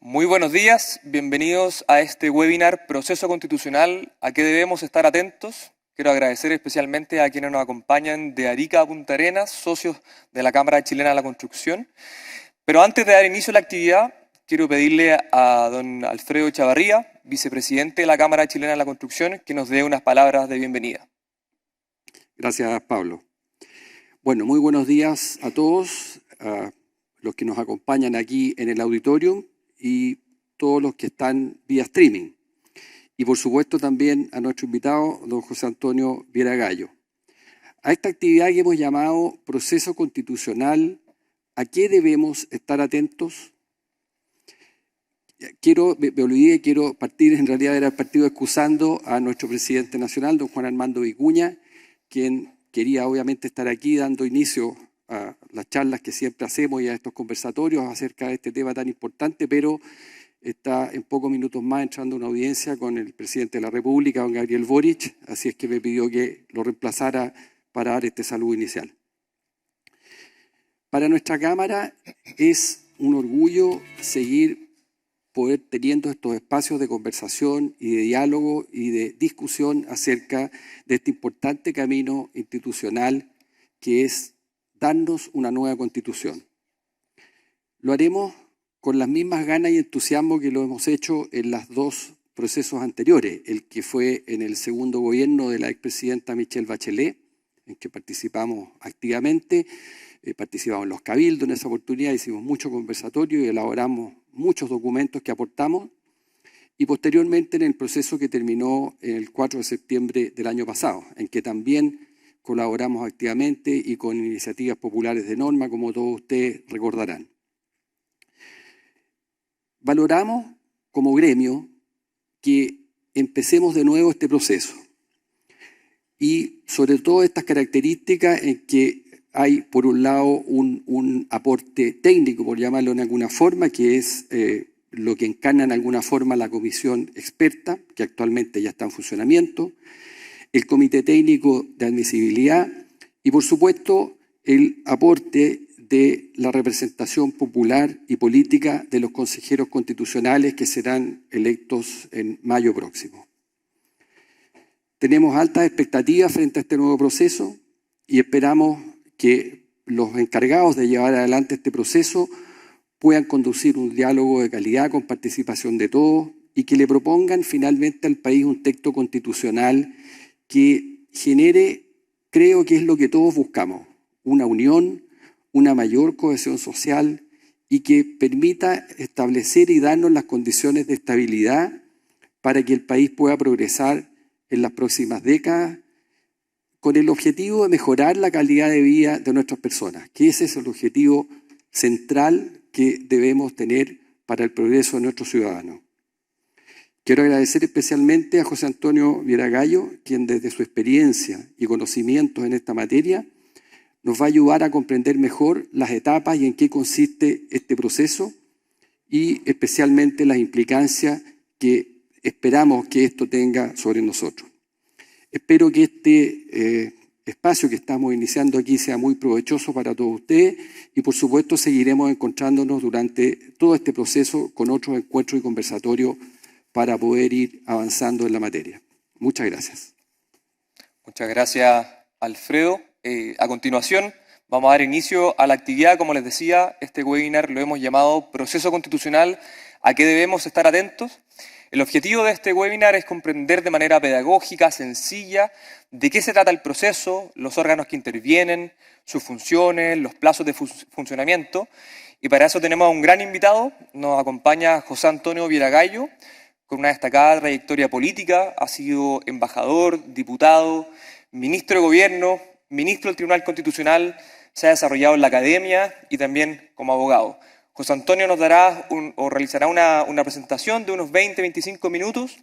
Muy buenos días, bienvenidos a este webinar Proceso Constitucional, ¿a qué debemos estar atentos? Quiero agradecer especialmente a quienes nos acompañan de Arica a Punta Arenas, socios de la Cámara Chilena de la Construcción. Pero antes de dar inicio a la actividad, quiero pedirle a don Alfredo Chavarría, vicepresidente de la Cámara Chilena de la Construcción, que nos dé unas palabras de bienvenida. Gracias, Pablo. Bueno, muy buenos días a todos, a los que nos acompañan aquí en el auditorio y todos los que están vía streaming. Y por supuesto también a nuestro invitado, don José Antonio Vieragallo. A esta actividad que hemos llamado Proceso Constitucional, ¿a qué debemos estar atentos? Me olvidé, quiero partir, en realidad era el partido excusando a nuestro presidente nacional, don Juan Armando Vicuña, quien quería obviamente estar aquí dando inicio a las charlas que siempre hacemos y a estos conversatorios acerca de este tema tan importante, pero está en pocos minutos más entrando a una audiencia con el presidente de la República, don Gabriel Boric, así es que me pidió que lo reemplazara para dar este saludo inicial. Para nuestra Cámara es un orgullo seguir poder teniendo estos espacios de conversación y de diálogo y de discusión acerca de este importante camino institucional que es darnos una nueva Constitución. Lo haremos con las mismas ganas y entusiasmo que lo hemos hecho en los dos procesos anteriores, el que fue en el segundo gobierno de la expresidenta Michelle Bachelet, en que participamos activamente, participamos en los cabildos en esa oportunidad, hicimos muchos conversatorios y elaboramos muchos documentos que aportamos, y posteriormente en el proceso que terminó el 4 de septiembre del año pasado, en que también colaboramos activamente y con iniciativas populares de norma, como todos ustedes recordarán. Valoramos como gremio que empecemos de nuevo este proceso y sobre todo estas características en que hay por un lado un aporte técnico, por llamarlo de alguna forma, que es lo que encarna en alguna forma la comisión experta, que actualmente ya está en funcionamiento, el Comité Técnico de Admisibilidad y, por supuesto, el aporte de la representación popular y política de los consejeros constitucionales que serán electos en mayo próximo. Tenemos altas expectativas frente a este nuevo proceso y esperamos que los encargados de llevar adelante este proceso puedan conducir un diálogo de calidad con participación de todos y que le propongan finalmente al país un texto constitucional que genere, creo que es lo que todos buscamos, una unión, una mayor cohesión social y que permita establecer y darnos las condiciones de estabilidad para que el país pueda progresar en las próximas décadas con el objetivo de mejorar la calidad de vida de nuestras personas, que ese es el objetivo central que debemos tener para el progreso de nuestros ciudadanos. Quiero agradecer especialmente a José Antonio Vieragallo, quien desde su experiencia y conocimientos en esta materia nos va a ayudar a comprender mejor las etapas y en qué consiste este proceso y especialmente las implicancias que esperamos que esto tenga sobre nosotros. Espero que este espacio que estamos iniciando aquí sea muy provechoso para todos ustedes y por supuesto seguiremos encontrándonos durante todo este proceso con otros encuentros y conversatorios para poder ir avanzando en la materia. Muchas gracias. Muchas gracias, Alfredo. A continuación, vamos a dar inicio a la actividad. Como les decía, este webinar lo hemos llamado Proceso Constitucional, ¿a qué debemos estar atentos? El objetivo de este webinar es comprender de manera pedagógica, sencilla, de qué se trata el proceso, los órganos que intervienen, sus funciones, los plazos de funcionamiento. Y para eso tenemos a un gran invitado, nos acompaña José Antonio Vieragallo, con una destacada trayectoria política, ha sido embajador, diputado, ministro de Gobierno, ministro del Tribunal Constitucional, se ha desarrollado en la academia y también como abogado. José Antonio nos dará realizará una presentación de unos 20-25 minutos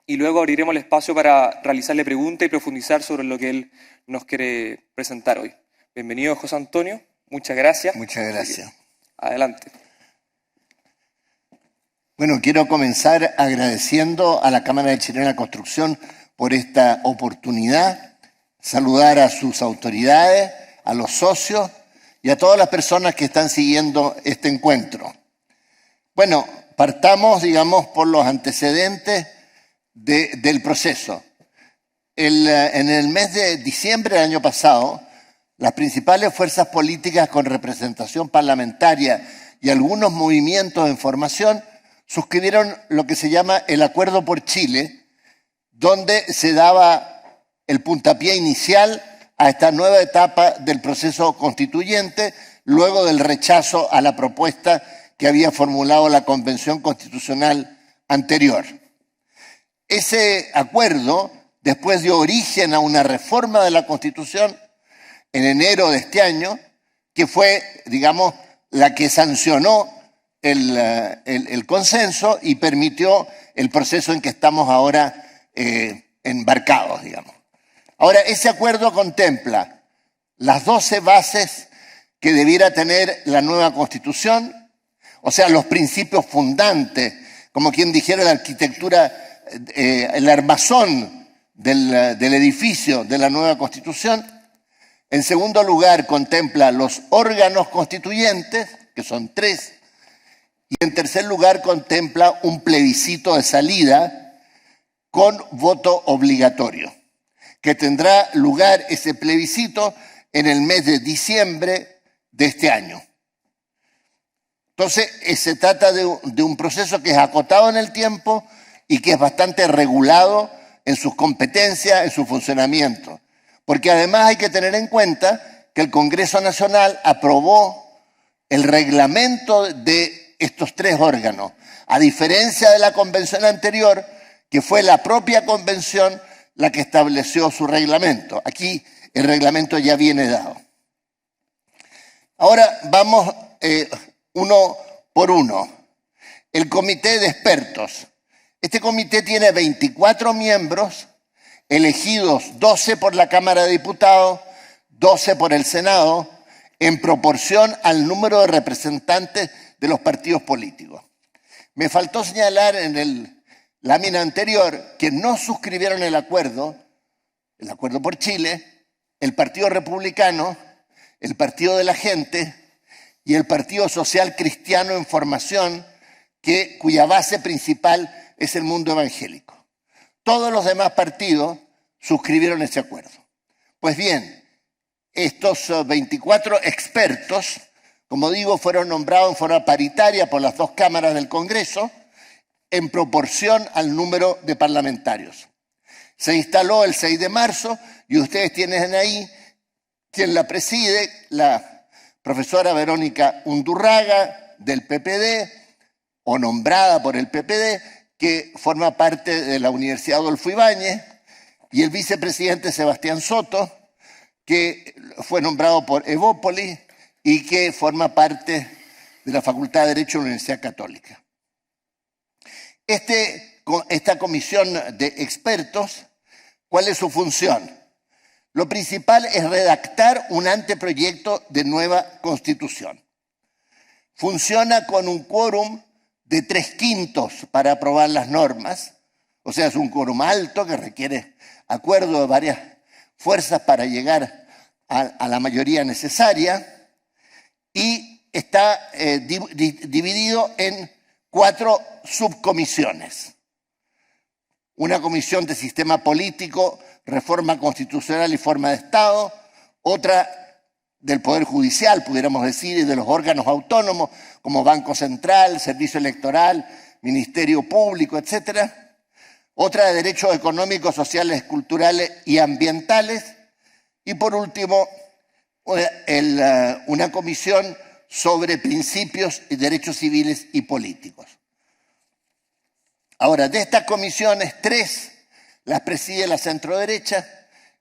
y luego abriremos el espacio para realizarle preguntas y profundizar sobre lo que él nos quiere presentar hoy. Bienvenido, José Antonio. Muchas gracias. Muchas gracias. Adelante. Bueno, quiero comenzar agradeciendo a la Cámara Chilena de la Construcción por esta oportunidad, saludar a sus autoridades, a los socios y a todas las personas que están siguiendo este encuentro. Bueno, partamos, digamos, por los antecedentes del proceso. En el mes de diciembre del año pasado, las principales fuerzas políticas con representación parlamentaria y algunos movimientos en formación suscribieron lo que se llama el Acuerdo por Chile, donde se daba el puntapié inicial a esta nueva etapa del proceso constituyente, luego del rechazo a la propuesta que había formulado la Convención Constitucional anterior. Ese acuerdo después dio origen a una reforma de la Constitución en enero de este año, que fue, digamos, la que sancionó el consenso y permitió el proceso en que estamos ahora embarcados, digamos. Ahora, ese acuerdo contempla las 12 bases que debiera tener la nueva Constitución, o sea, los principios fundantes, como quien dijera la arquitectura, el armazón del edificio de la nueva Constitución. En segundo lugar, contempla los órganos constituyentes, que son 3, y en tercer lugar, contempla un plebiscito de salida con voto obligatorio, que tendrá lugar ese plebiscito en el mes de diciembre de este año. Entonces, se trata de un proceso que es acotado en el tiempo y que es bastante regulado en sus competencias, en su funcionamiento. Porque además hay que tener en cuenta que el Congreso Nacional aprobó el reglamento de estos 3 órganos, a diferencia de la convención anterior, que fue la propia convención la que estableció su reglamento. Aquí el reglamento ya viene dado. Ahora vamos uno por uno. El comité de expertos. Este comité tiene 24 miembros, elegidos 12 por la Cámara de Diputados, 12 por el Senado, en proporción al número de representantes de los partidos políticos. Me faltó señalar en el lámina anterior que no suscribieron el acuerdo por Chile, el Partido Republicano, el Partido de la Gente y el Partido Social Cristiano en Formación, cuya base principal es el mundo evangélico. Todos los demás partidos suscribieron ese acuerdo. Pues bien, estos 24 expertos, como digo, fueron nombrados en forma paritaria por las 2 cámaras del Congreso en proporción al número de parlamentarios. Se instaló el 6 de marzo y ustedes tienen ahí quien la preside, la profesora Verónica Undurraga del PPD, o nombrada por el PPD, que forma parte de la Universidad Adolfo Ibáñez, y el vicepresidente Sebastián Soto, que fue nombrado por Evópolis y que forma parte de la Facultad de Derecho de la Universidad Católica. Esta comisión de expertos, ¿cuál es su función? Lo principal es redactar un anteproyecto de nueva Constitución. Funciona con un quórum de 3/5 para aprobar las normas, o sea, es un quórum alto que requiere acuerdo de varias fuerzas para llegar a la mayoría necesaria, y está dividido en 4 subcomisiones. Una comisión de sistema político, reforma constitucional y forma de Estado, otra del Poder Judicial, pudiéramos decir, y de los órganos autónomos, como Banco Central, Servicio Electoral, Ministerio Público, etc. Otra de Derechos Económicos, Sociales, Culturales y Ambientales. Y por último, una comisión sobre principios y derechos civiles y políticos. Ahora, de estas comisiones, 3 las preside la centroderecha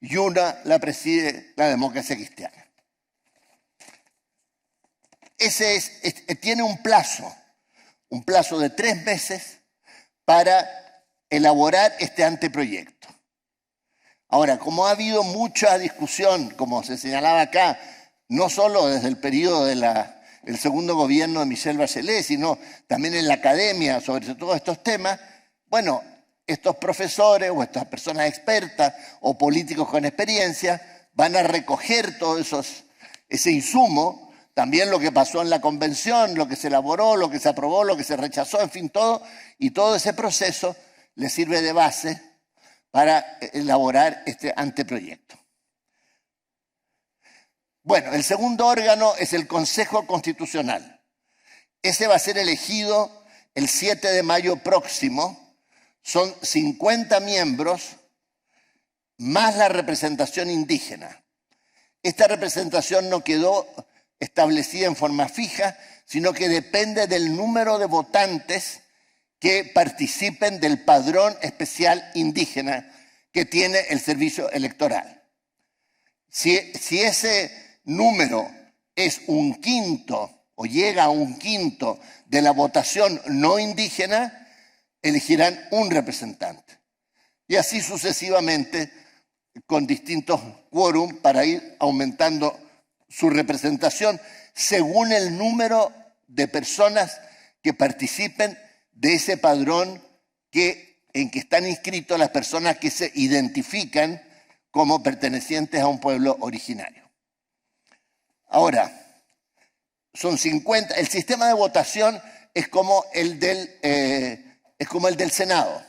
y una la preside la Democracia Cristiana. Tiene un plazo de 3 meses para elaborar este anteproyecto. Ahora, como ha habido mucha discusión, como se señalaba acá, no solo desde el periodo del segundo gobierno de Michelle Bachelet, sino también en la academia sobre todos estos temas, bueno, estos profesores o estas personas expertas o políticos con experiencia van a recoger todo ese insumo también lo que pasó en la convención, lo que se elaboró, lo que se aprobó, lo que se rechazó, en fin, todo, y todo ese proceso le sirve de base para elaborar este anteproyecto. Bueno, el segundo órgano es el Consejo Constitucional. Ese va a ser elegido el 7 de mayo próximo. Son 50 miembros más la representación indígena. Esta representación no quedó establecida en forma fija, sino que depende del número de votantes que participen del padrón especial indígena que tiene el servicio electoral. Si ese número es un quinto o llega a un quinto de la votación no indígena, elegirán un representante. Y así sucesivamente con distintos quórum para ir aumentando su representación según el número de personas que participen de ese padrón en que están inscritos las personas que se identifican como pertenecientes a un pueblo originario. Ahora, son 50. El sistema de votación es como el del Senado.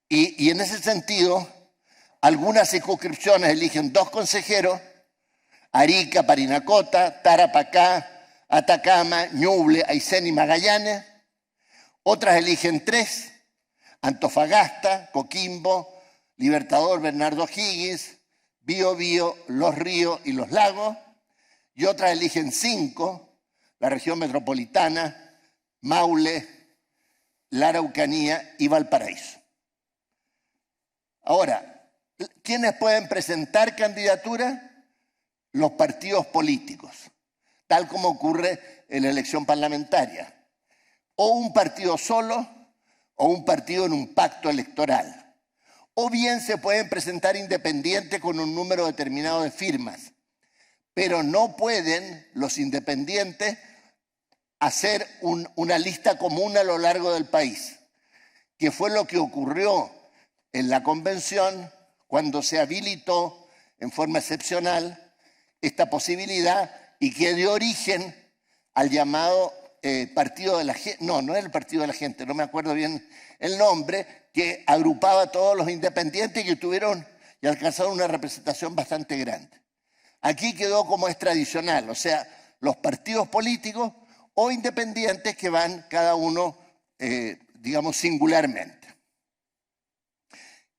Y en ese sentido, algunas circunscripciones eligen 2 consejeros: Arica, Parinacota, Tarapacá, Atacama, Ñuble, Aysén y Magallanes. Otras eligen 3, Antofagasta, Coquimbo, Libertador, Bernardo Higgins, Biobío, Los Ríos y Los Lagos. Y otras eligen 5, la región metropolitana, Maule, la Araucanía y Valparaíso. Ahora, ¿quiénes pueden presentar candidaturas? Los partidos políticos, tal como ocurre en la elección parlamentaria. O un partido solo, o un partido en un pacto electoral. O bien se pueden presentar independientes con un número determinado de firmas, pero no pueden los independientes hacer una lista común a lo largo del país, que fue lo que ocurrió en la convención cuando se habilitó en forma excepcional esta posibilidad y que dio origen al llamado Partido de la Gente. No es el Partido de la Gente, no me acuerdo bien el nombre, que agrupaba a todos los independientes que tuvieron y alcanzaron una representación bastante grande. Aquí quedó como es tradicional, o sea, los partidos políticos o independientes que van cada uno, digamos, singularmente.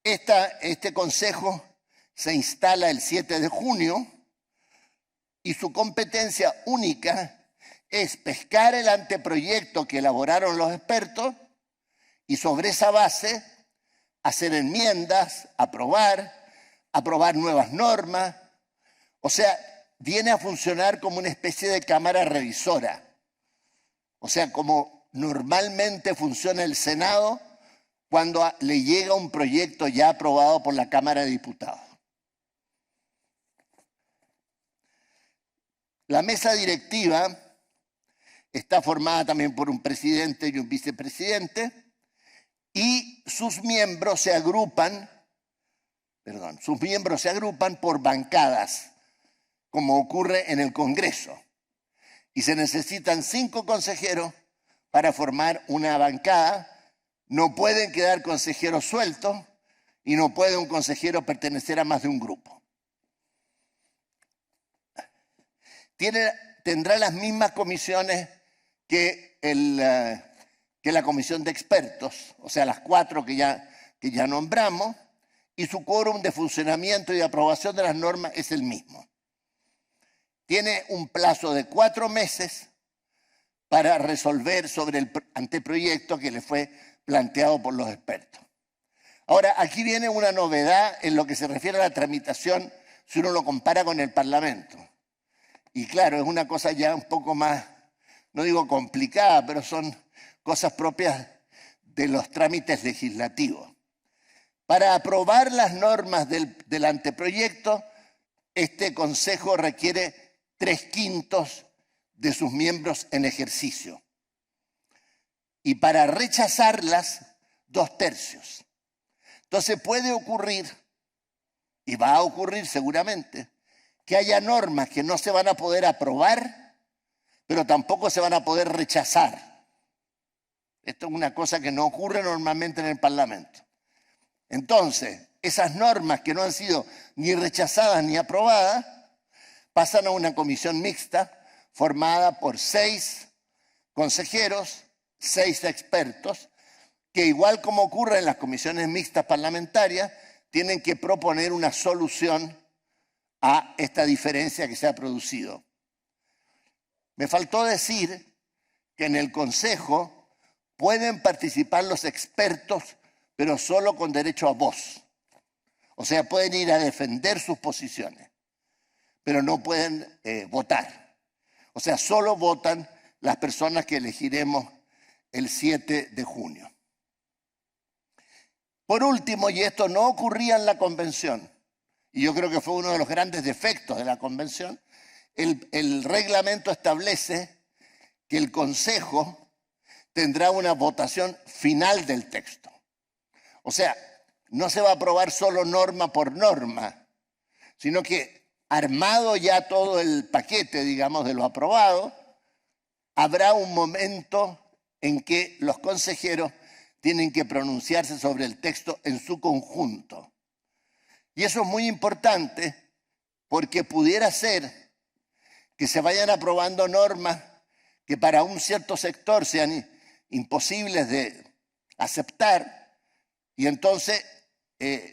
Este consejo se instala el 7 de junio y su competencia única es pescar el anteproyecto que elaboraron los expertos y sobre esa base hacer enmiendas, aprobar nuevas normas. O sea, viene a funcionar como una especie de cámara revisora. O sea, como normalmente funciona el Senado cuando le llega un proyecto ya aprobado por la Cámara de Diputados. La mesa directiva está formada también por un presidente y un vicepresidente y sus miembros se agrupan por bancadas, como ocurre en el Congreso. Y se necesitan 5 consejeros para formar una bancada. No pueden quedar consejeros sueltos y no puede un consejero pertenecer a más de un grupo. Tendrá las mismas comisiones que la comisión de expertos, o sea, las 4 que ya nombramos, y su quórum de funcionamiento y de aprobación de las normas es el mismo. Tiene un plazo de 4 meses para resolver sobre el anteproyecto que le fue planteado por los expertos. Ahora, aquí viene una novedad en lo que se refiere a la tramitación si uno lo compara con el Parlamento. Y claro, es una cosa ya un poco más, no digo complicada, pero son cosas propias de los trámites legislativos. Para aprobar las normas del anteproyecto, este Consejo requiere 3/5 de sus miembros en ejercicio. Y para rechazarlas, 2/3. Entonces puede ocurrir, y va a ocurrir seguramente, que haya normas que no se van a poder aprobar pero tampoco se van a poder rechazar. Esto es una cosa que no ocurre normalmente en el Parlamento. Entonces, esas normas que no han sido ni rechazadas ni aprobadas pasan a una comisión mixta formada por 6 consejeros, 6 expertos, que igual como ocurre en las comisiones mixtas parlamentarias, tienen que proponer una solución a esta diferencia que se ha producido. Me faltó decir que en el Consejo pueden participar los expertos, pero solo con derecho a voz. O sea, pueden ir a defender sus posiciones, pero no pueden votar. O sea, solo votan las personas que elegiremos el 7 de junio. Por último, y esto no ocurría en la convención, y yo creo que fue uno de los grandes defectos de la convención, el reglamento establece que el Consejo tendrá una votación final del texto. O sea, no se va a aprobar solo norma por norma, sino que armado ya todo el paquete, digamos, de lo aprobado, habrá un momento en que los consejeros tienen que pronunciarse sobre el texto en su conjunto. Y eso es muy importante porque pudiera ser que se vayan aprobando normas que para un cierto sector sean imposibles de aceptar y entonces,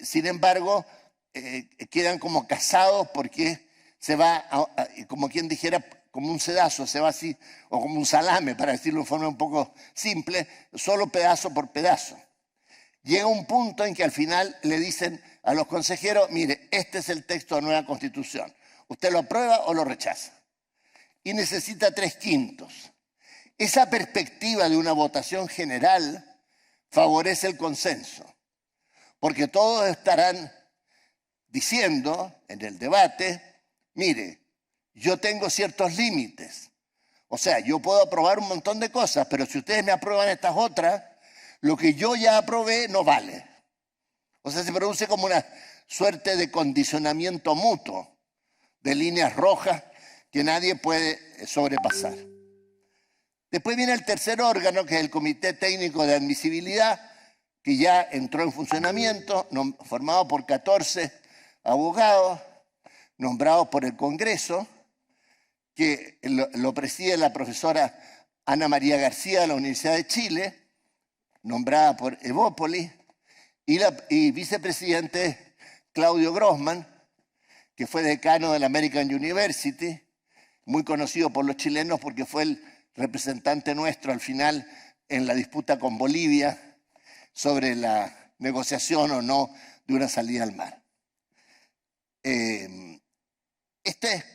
sin embargo, quedan como casados porque se va, como quien dijera, como un sedazo, se va así, o como un salame, para decirlo de forma un poco simple, solo pedazo por pedazo. Llega un punto en que al final le dicen a los consejeros, mire, este es el texto de nueva Constitución. ¿Usted lo aprueba o lo rechaza? Y necesita 3/5. Esa perspectiva de una votación general favorece el consenso, porque todos estarán diciendo en el debate, mire, yo tengo ciertos límites. O sea, yo puedo aprobar un montón de cosas, pero si ustedes me aprueban estas otras, lo que yo ya aprobé no vale. O sea, se produce como una suerte de condicionamiento mutuo, de líneas rojas que nadie puede sobrepasar. Después viene el tercer órgano, que es el Comité Técnico de Admisibilidad, que ya entró en funcionamiento, formado por 14 abogados, nombrados por el Congreso, que lo preside la profesora Ana María García de la Universidad de Chile, nombrada por Evópolis, y vicepresidente Claudio Grossman, que fue decano de la American University, muy conocido por los chilenos porque fue el representante nuestro al final en la disputa con Bolivia sobre la negociación o no de una salida al mar. Este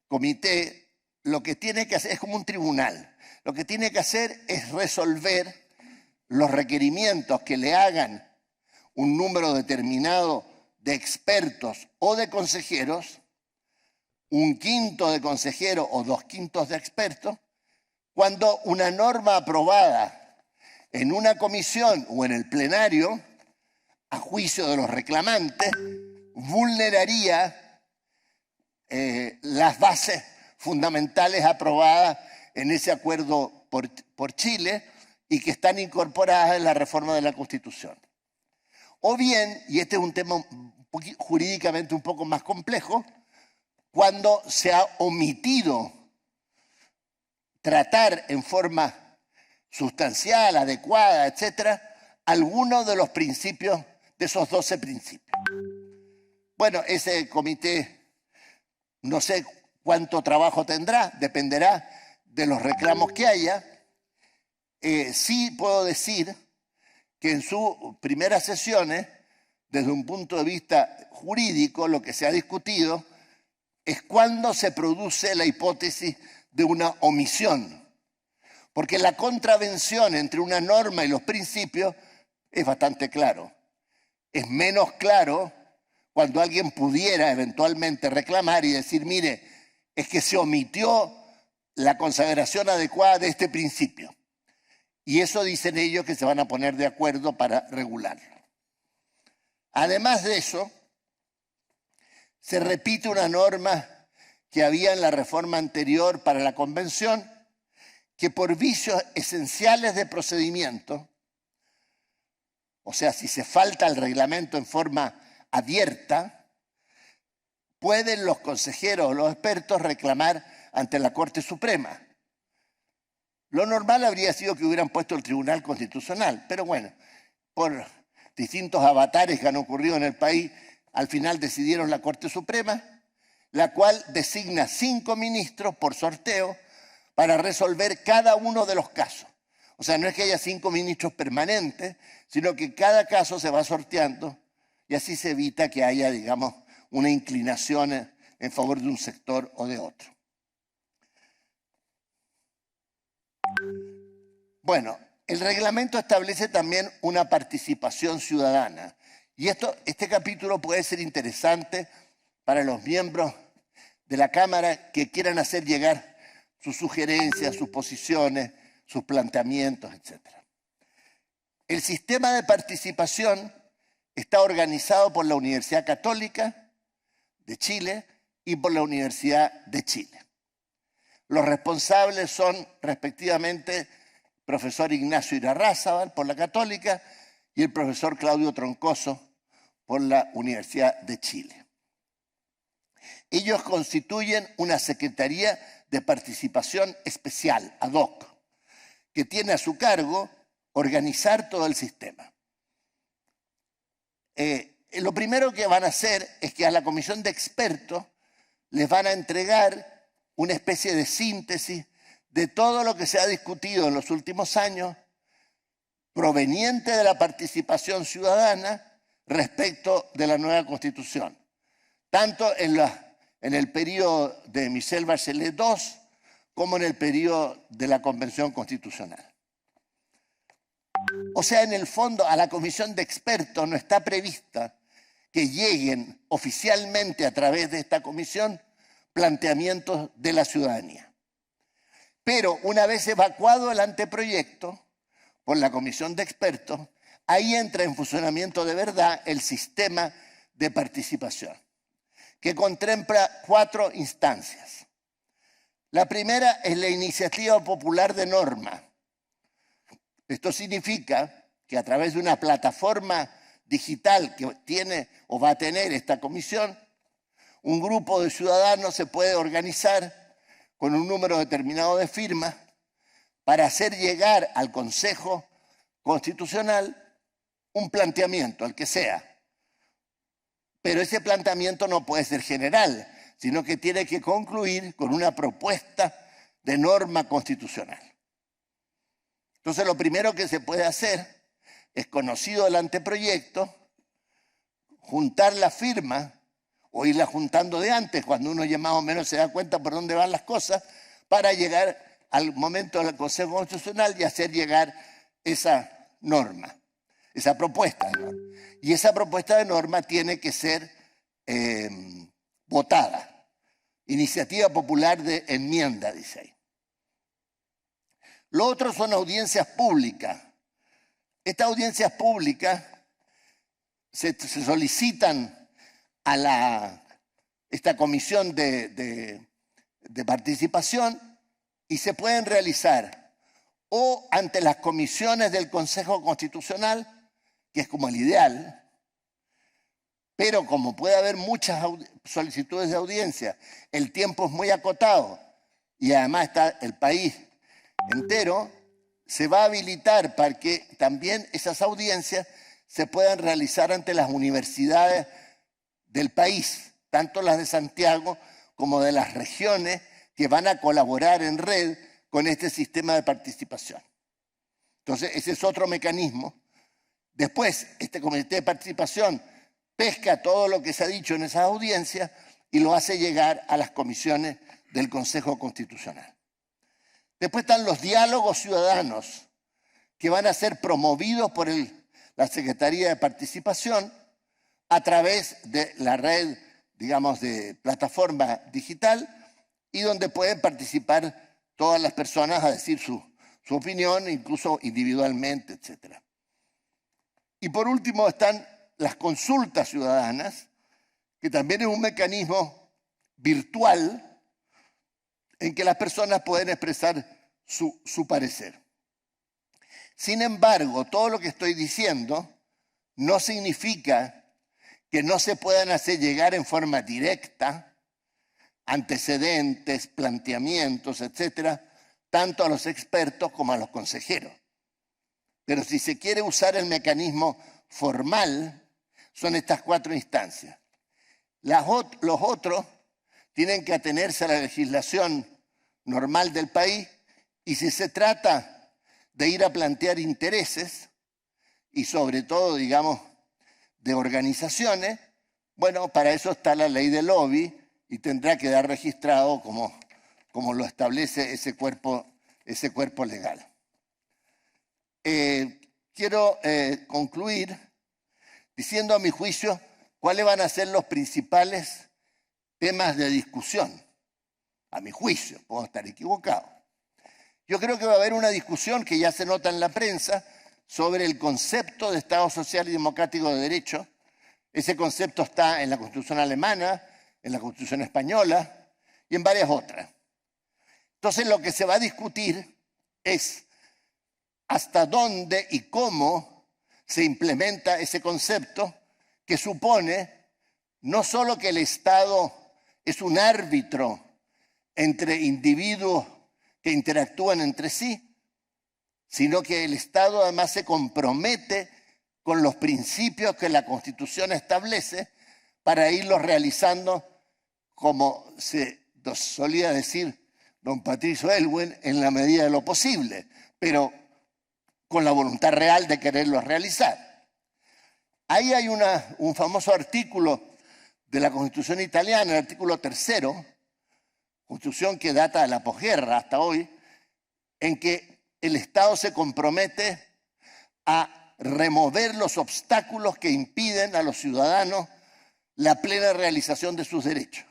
comité lo que tiene que hacer es como un tribunal. Lo que tiene que hacer es resolver los requerimientos que le hagan un número determinado de expertos o de consejeros, 1/5 de consejeros o 2/5 de expertos, cuando una norma aprobada en una comisión o en el plenario, a juicio de los reclamantes, vulneraría las bases fundamentales aprobadas en ese acuerdo por Chile y que están incorporadas en la reforma de la Constitución. O bien, y este es un tema jurídicamente un poco más complejo, cuando se ha omitido tratar en forma sustancial, adecuada, etcétera, algunos de los principios de esos 12 principios. Bueno, ese comité no sé cuánto trabajo tendrá, dependerá de los reclamos que haya. Sí puedo decir que en sus primeras sesiones, desde un punto de vista jurídico, lo que se ha discutido es cuándo se produce la hipótesis de una omisión. Porque la contravención entre una norma y los principios es bastante claro. Es menos claro cuando alguien pudiera eventualmente reclamar y decir, mire, es que se omitió la consagración adecuada de este principio. Y eso dicen ellos que se van a poner de acuerdo para regularlo. Además de eso, se repite una norma que había en la reforma anterior para la convención, que por vicios esenciales de procedimiento, o sea, si se falta el reglamento en forma abierta, pueden los consejeros o los expertos reclamar ante la Corte Suprema. Lo normal habría sido que hubieran puesto el Tribunal Constitucional, pero bueno, por distintos avatares que han ocurrido en el país, al final decidieron la Corte Suprema, la cual designa 5 ministros por sorteo para resolver cada uno de los casos. O sea, no es que haya 5 ministros permanentes, sino que cada caso se va sorteando y así se evita que haya, digamos, una inclinación en favor de un sector o de otro. Bueno, el reglamento establece también una participación ciudadana. Y este capítulo puede ser interesante para los miembros de la Cámara que quieran hacer llegar sus sugerencias, sus posiciones, sus planteamientos, etc. El sistema de participación está organizado por la Universidad Católica de Chile y por la Universidad de Chile. Los responsables son, respectivamente, el profesor Ignacio Irarrázaval por la Católica y el profesor Claudio Troncoso por la Universidad de Chile. Ellos constituyen una Secretaría de Participación Especial, ad hoc, que tiene a su cargo organizar todo el sistema. Lo primero que van a hacer es que a la comisión de expertos les van a entregar una especie de síntesis de todo lo que se ha discutido en los últimos años proveniente de la participación ciudadana respecto de la nueva Constitución, tanto en el periodo de Michelle Bachelet II como en el periodo de la Convención Constitucional. O sea, en el fondo, a la comisión de expertos no está prevista que lleguen oficialmente a través de esta comisión planteamientos de la ciudadanía. Pero una vez evacuado el anteproyecto por la comisión de expertos, ahí entra en funcionamiento de verdad el sistema de participación, que contempla 4 instancias. La primera es la iniciativa popular de norma. Esto significa que a través de una plataforma digital que tiene o va a tener esta comisión, un grupo de ciudadanos se puede organizar con un número determinado de firmas para hacer llegar al Consejo Constitucional un planteamiento, el que sea. Pero ese planteamiento no puede ser general, sino que tiene que concluir con una propuesta de norma constitucional. Entonces, lo primero que se puede hacer es, conocido el anteproyecto, juntar la firma o irla juntando de antes, cuando uno ya más o menos se da cuenta por dónde van las cosas, para llegar al momento del Consejo Constitucional y hacer llegar esa norma, esa propuesta de norma. Y esa propuesta de norma tiene que ser votada. Iniciativa popular de enmienda, dice ahí. Lo otro son audiencias públicas. Estas audiencias públicas se solicitan a esta comisión de participación y se pueden realizar o ante las comisiones del Consejo Constitucional, que es como el ideal, pero como puede haber muchas solicitudes de audiencia, el tiempo es muy acotado y además está el país entero, se va a habilitar para que también esas audiencias se puedan realizar ante las universidades del país, tanto las de Santiago como de las regiones que van a colaborar en red con este sistema de participación. Entonces, ese es otro mecanismo. Después, este comité de participación pesca todo lo que se ha dicho en esas audiencias y lo hace llegar a las comisiones del Consejo Constitucional. Después están los diálogos ciudadanos, que van a ser promovidos por la Secretaría de Participación a través de la red, digamos, de plataforma digital y donde pueden participar todas las personas a decir su opinión, incluso individualmente, etc. Y por último están las consultas ciudadanas, que también es un mecanismo virtual en que las personas pueden expresar su parecer. Sin embargo, todo lo que estoy diciendo no significa que no se puedan hacer llegar en forma directa antecedentes, planteamientos, etcétera, tanto a los expertos como a los consejeros. Pero si se quiere usar el mecanismo formal, son estas 4 instancias. Los otros tienen que atenerse a la legislación normal del país y si se trata de ir a plantear intereses y sobre todo, digamos, de organizaciones, bueno, para eso está la ley del lobby y tendrá que dar registrado como lo establece ese cuerpo legal. Quiero concluir diciendo a mi juicio cuáles van a ser los principales temas de discusión. A mi juicio, puedo estar equivocado. Yo creo que va a haber una discusión que ya se nota en la prensa sobre el concepto de Estado Social y Democrático de Derecho. Ese concepto está en la Constitución alemana, en la Constitución española y en varias otras. Entonces lo que se va a discutir es hasta dónde y cómo se implementa ese concepto que supone no solo que el Estado es un árbitro entre individuos que interactúan entre sí, sino que el Estado además se compromete con los principios que la Constitución establece para irlos realizando, como se solía decir don Patricio Aylwin, en la medida de lo posible, pero con la voluntad real de quererlos realizar. Ahí hay un famoso artículo de la Constitución italiana, el artículo 3º, Constitución que data de la posguerra hasta hoy, en que el Estado se compromete a remover los obstáculos que impiden a los ciudadanos la plena realización de sus derechos.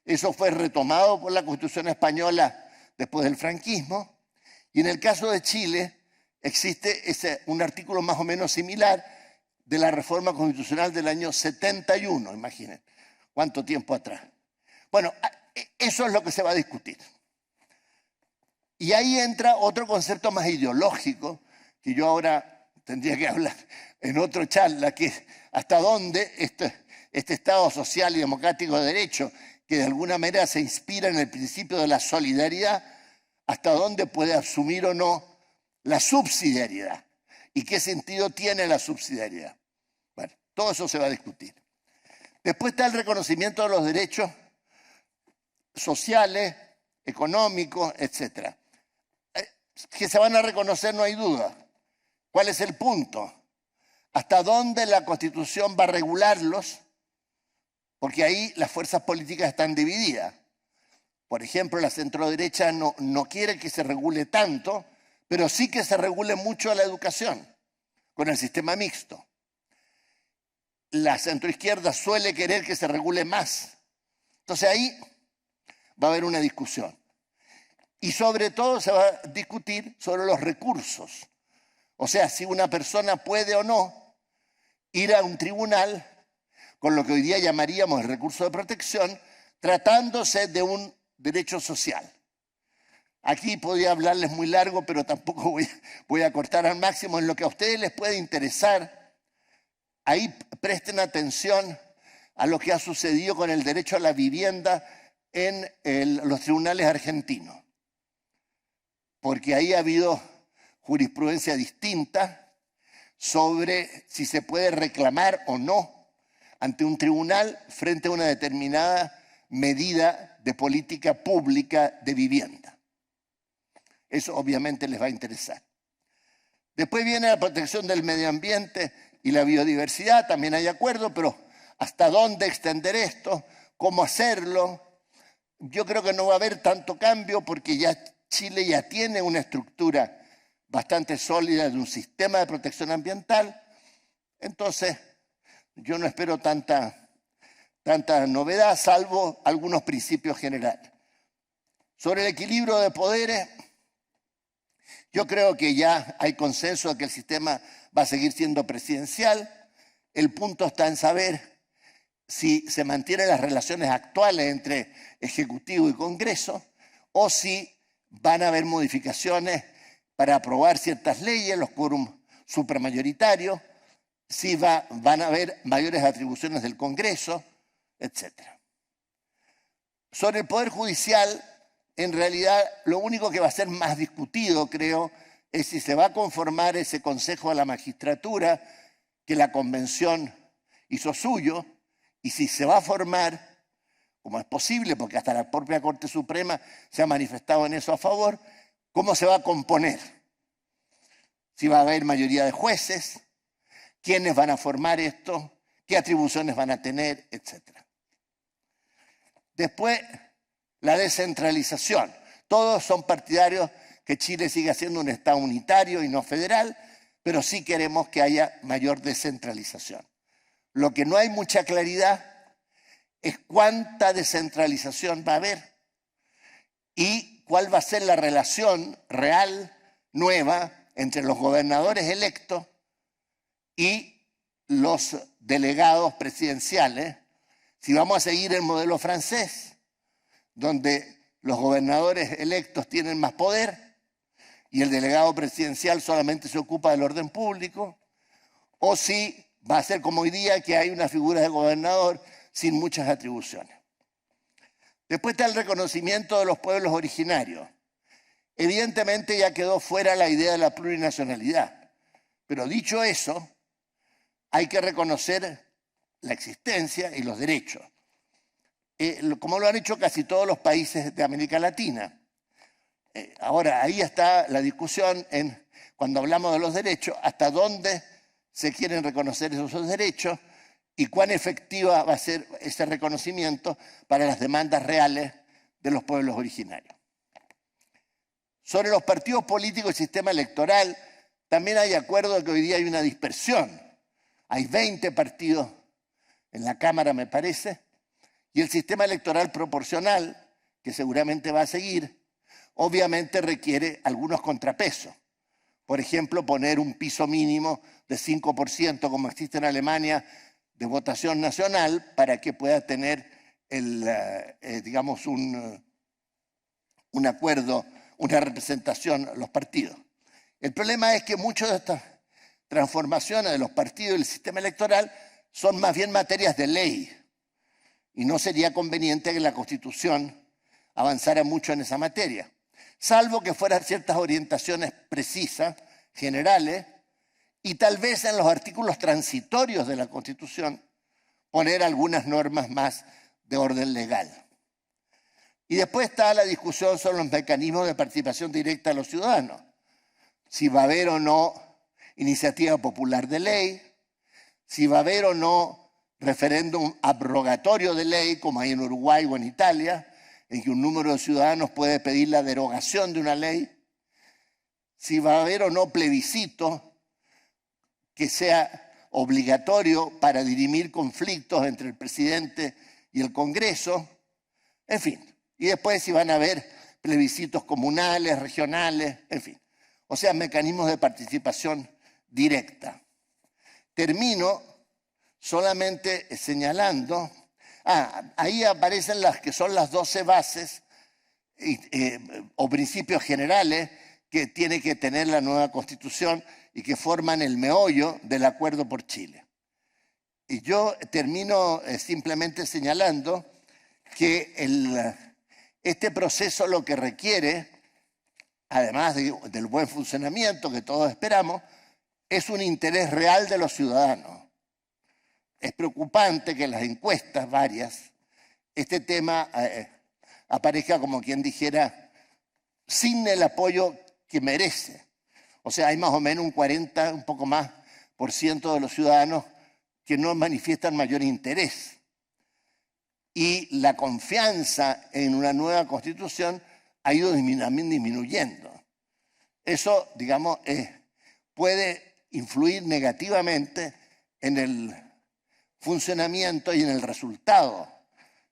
Eso fue retomado por la Constitución española después del franquismo, y en el caso de Chile existe un artículo más o menos similar de la reforma constitucional del año 71, imaginen cuánto tiempo atrás. Bueno, eso es lo que se va a discutir. Y ahí entra otro concepto más ideológico, que yo ahora tendría que hablar en otra charla, que es hasta dónde este Estado social y democrático de derecho, que de alguna manera se inspira en el principio de la solidaridad, hasta dónde puede asumir o no la subsidiariedad. ¿Y qué sentido tiene la subsidiariedad? Bueno, todo eso se va a discutir. Después está el reconocimiento de los derechos sociales, económicos, etc. Que se van a reconocer, no hay duda. ¿Cuál es el punto? ¿Hasta dónde la Constitución va a regularlos? Porque ahí las fuerzas políticas están divididas. Por ejemplo, la centroderecha no quiere que se regule tanto, pero sí que se regule mucho la educación, con el sistema mixto. La centroizquierda suele querer que se regule más. Entonces ahí va a haber una discusión. Y sobre todo se va a discutir sobre los recursos. O sea, si una persona puede o no ir a un tribunal con lo que hoy día llamaríamos el recurso de protección, tratándose de un derecho social. Aquí podría hablarles muy largo, pero tampoco voy a cortar al máximo en lo que a ustedes les puede interesar. Ahí presten atención a lo que ha sucedido con el derecho a la vivienda en los tribunales argentinos. Porque ahí ha habido jurisprudencia distinta sobre si se puede reclamar o no ante un tribunal frente a una determinada medida de política pública de vivienda. Eso obviamente les va a interesar. Después viene la protección del medio ambiente y la biodiversidad, también hay acuerdo, pero ¿hasta dónde extender esto? ¿Cómo hacerlo? Yo creo que no va a haber tanto cambio porque ya Chile ya tiene una estructura bastante sólida de un sistema de protección ambiental. Entonces, yo no espero tanta novedad, salvo algunos principios generales. Sobre el equilibrio de poderes, yo creo que ya hay consenso de que el sistema va a seguir siendo presidencial. El punto está en saber si se mantienen las relaciones actuales entre Ejecutivo y Congreso o si van a haber modificaciones para aprobar ciertas leyes, los quórum supramayoritarios, si van a haber mayores atribuciones del Congreso, etc. Sobre el Poder Judicial, en realidad lo único que va a ser más discutido, creo, es si se va a conformar ese Consejo de la Magistratura que la Convención hizo suyo, y si se va a formar, como es posible, porque hasta la propia Corte Suprema se ha manifestado en eso a favor, cómo se va a componer. Si va a haber mayoría de jueces, quiénes van a formar esto, qué atribuciones van a tener, etc. Después, la descentralización. Todos son partidarios que Chile siga siendo un Estado unitario y no federal, pero sí queremos que haya mayor descentralización. Lo que no hay mucha claridad es cuánta descentralización va a haber y cuál va a ser la relación real, nueva, entre los gobernadores electos y los delegados presidenciales, si vamos a seguir el modelo francés, donde los gobernadores electos tienen más poder y el delegado presidencial solamente se ocupa del orden público, o si va a ser como hoy día, que hay una figura de gobernador sin muchas atribuciones. Después está el reconocimiento de los pueblos originarios. Evidentemente ya quedó fuera la idea de la plurinacionalidad, pero dicho eso, hay que reconocer la existencia y los derechos, como lo han hecho casi todos los países de América Latina. Ahora, ahí está la discusión cuando hablamos de los derechos, hasta dónde se quieren reconocer esos derechos y cuán efectiva va a ser ese reconocimiento para las demandas reales de los pueblos originarios. Sobre los partidos políticos y sistema electoral, también hay acuerdo de que hoy día hay una dispersión. Hay 20 partidos en la Cámara, me parece, y el sistema electoral proporcional, que seguramente va a seguir, obviamente requiere algunos contrapesos. Por ejemplo, poner un piso mínimo de 5%, como existe en Alemania, de votación nacional, para que pueda tener digamos, un acuerdo, una representación los partidos. El problema es que muchas de estas transformaciones de los partidos y el sistema electoral son más bien materias de ley, y no sería conveniente que la Constitución avanzara mucho en esa materia, salvo que fueran ciertas orientaciones precisas, generales, y tal vez en los artículos transitorios de la Constitución poner algunas normas más de orden legal. Y después está la discusión sobre los mecanismos de participación directa de los ciudadanos, si va a haber o no iniciativa popular de ley, si va a haber o no referéndum abrogatorio de ley, como hay en Uruguay o en Italia, en que un número de ciudadanos puede pedir la derogación de una ley, si va a haber o no plebiscito que sea obligatorio para dirimir conflictos entre el presidente y el Congreso, en fin. Y después si van a haber plebiscitos comunales, regionales, en fin. O sea, mecanismos de participación directa. Termino solamente señalando, ahí aparecen las que son las 12 bases o principios generales que tiene que tener la nueva Constitución y que forman el meollo del Acuerdo por Chile. Y yo termino simplemente señalando que este proceso lo que requiere, además del buen funcionamiento que todos esperamos, es un interés real de los ciudadanos. Es preocupante que en las encuestas varias este tema aparezca como quien dijera sin el apoyo que merece. O sea, hay más o menos un 40, un poco más, por ciento de los ciudadanos que no manifiestan mayor interés. Y la confianza en una nueva Constitución ha ido disminuyendo. Eso, digamos, puede influir negativamente en el funcionamiento y en el resultado.